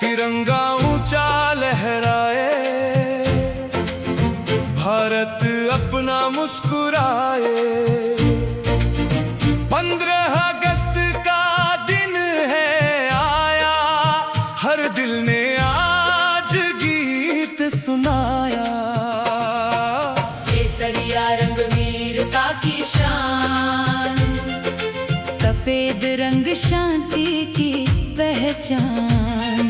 तिरंगा ऊंचा लहराए, भारत अपना मुस्कुराए। 15 अगस्त का दिन है आया, हर दिल ने आज गीत सुनाया। केसरिया रंग वीरता की शान, सफेद रंग शांति की पहचान,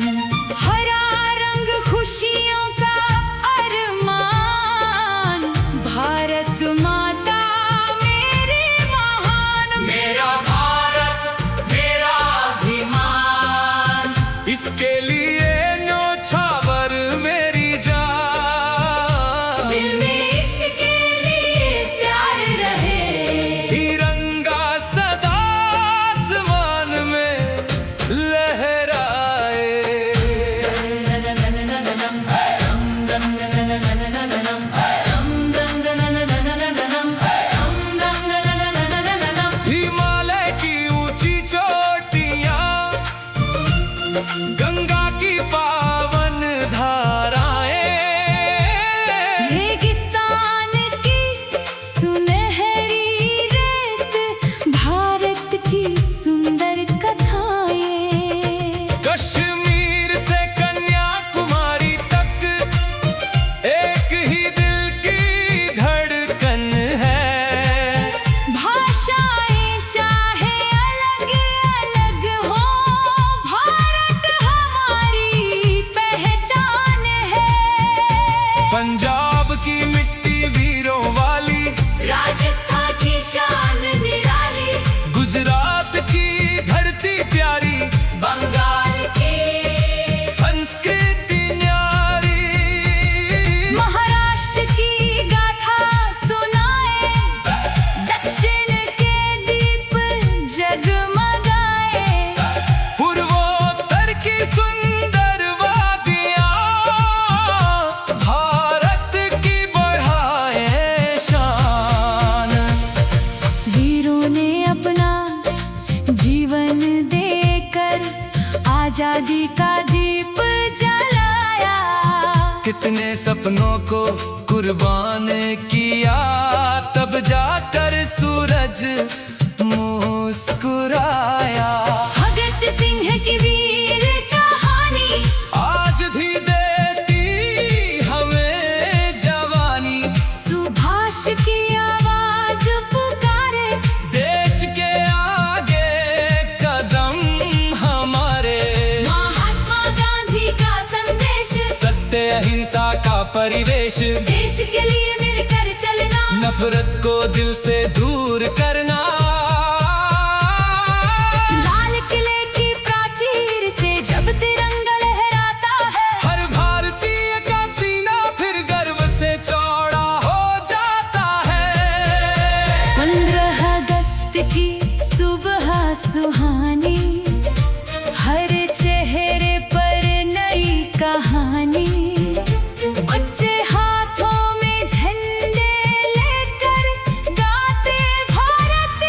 हरा रंग खुशियों का अरमान। भारत माता मेरी महान, मेरा भारत मेरा अभिमान। इसके लिए न्योछावर मेरी जान, दिल में इसके लिए प्यार रहे। तिरंगा सदा आसमान में लहराए। हिमालय की ऊंची चोटियां, गंगा की पावन धाराएं, रेगिस्तान की सुनहरी रेत, भारत की सुंदर कथाएं। कश्मीर से कन्याकुमारी तक एक ही दिल की धड़कन है। भाषाएं चाहे अलग अलग हो, भारत हमारी पहचान है। पंजाब की मिट्टी वीरों वाली, राजस्थान की शान निराली, गुजरात की धरती प्यारी, बंगाल की संस्कृति न्यारी। महाराष्ट्र की गाथा सुनाए, दक्षिण के दीप जगमगाए। पूर्वोत्तर की सुंदर वादियां, भारत की बढ़ाए शान। वीरों ने अपना जीवन देकर आजादी का दीप जलाया। कितने सपनों को कुर्बान किया, तब जाकर सूरज मुस्कुराया। भगत सिंह की वीर कहानी आज भी देती हमें जवानी, सुभाष की आवाज पुकारे। देश के आगे कदम हमारे। महात्मा गांधी का संदेश, सत्य अहिंसा का परिवेश, देश के लिए मिलकर चलना, नफरत को दिल से दूर करना। लाल किले की प्राचीर से जब तिरंगा लहराता है, हर भारतीय का सीना फिर गर्व से चौड़ा हो जाता है। 15 अगस्त की सुबह सुहानी, हर चेहरे पर नई कहानी। बच्चे हाथों में झंडे लेकर गाते भारत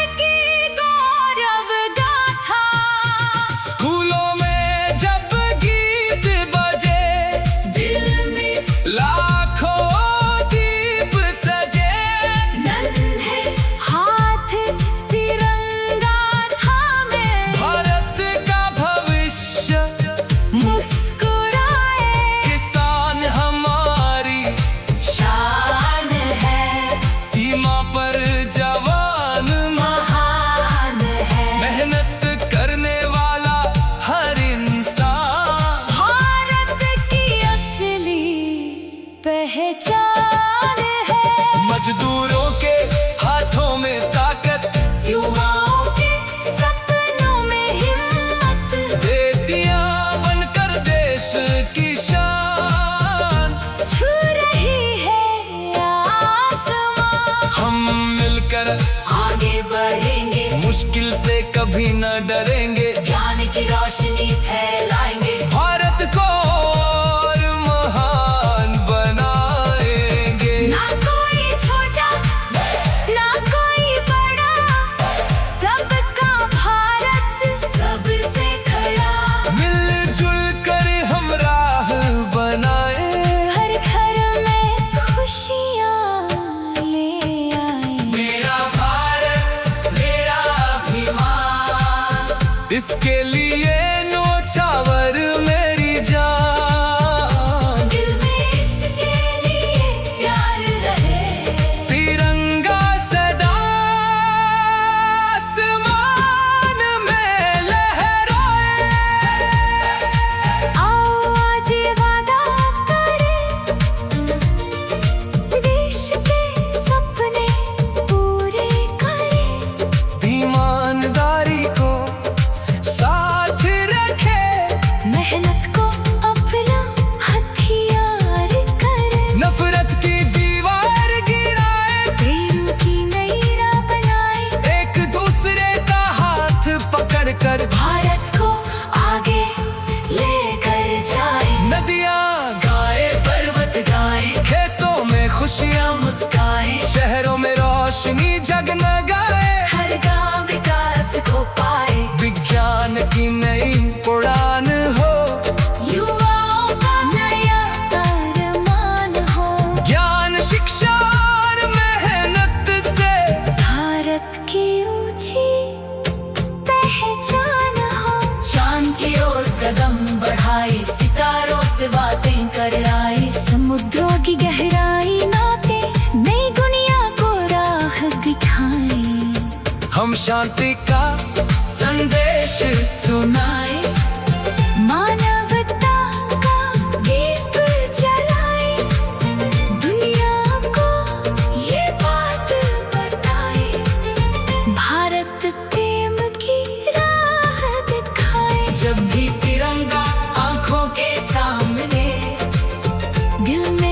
पहचान है। मजदूरों के हाथों में ताकत, युवाओं के सपनों में हिम्मत, बेटियां बनकर देश की शान छू रही है आसमां। हम मिलकर आगे बढ़ेंगे, मुश्किल से कभी न डरेंगे, ज्ञान की रोशनी फैलाएंगे, भारत को और महान बनाएंगे। ना कोई छोटा ना कोई बड़ा, सबका भारत सबसे खड़ा। मिलजुल कर हम राह बनाए, हर घर में खुशियाँ ले आए। मेरा भारत मेरा अभिमान, इसके लिए नौछावर मेरी जान। दिल में इसके लिए प्यार रहे, तिरंगा सदा आसमान में लहराए। आओ आज वादा करें, देश के सपने पूरे करें। ईमानदारी को साथ रखे, मेहनत को अपना हथियार करें। नफरत की दीवार गिराए, प्रेम की नई राह बनाए। एक दूसरे का हाथ पकड़कर भारत को आगे लेकर जाए। नदियां गाए, पर्वत गाए, खेतों में खुशियां, मुस्काए। शहरों में रोशनी जगमगाए। हर गांव विकास को पाए। विज्ञान की नई उड़ान हो, युवाओं का नया अरमान हो। ज्ञान शिक्षा और मेहनत से भारत की ऊंची पहचान हो। चांद की ओर कदम बढ़ाए, सितारों से बातें कर आए। समुद्रों की गहराई नापे, नई दुनिया को राह दिखाए। हम शांति का संदेश सुनाए, मानवता का दीप जलाए। दुनिया को ये बात बताए, भारत प्रेम की राह दिखाए। जब भी तिरंगा आंखों के सामने, दिल में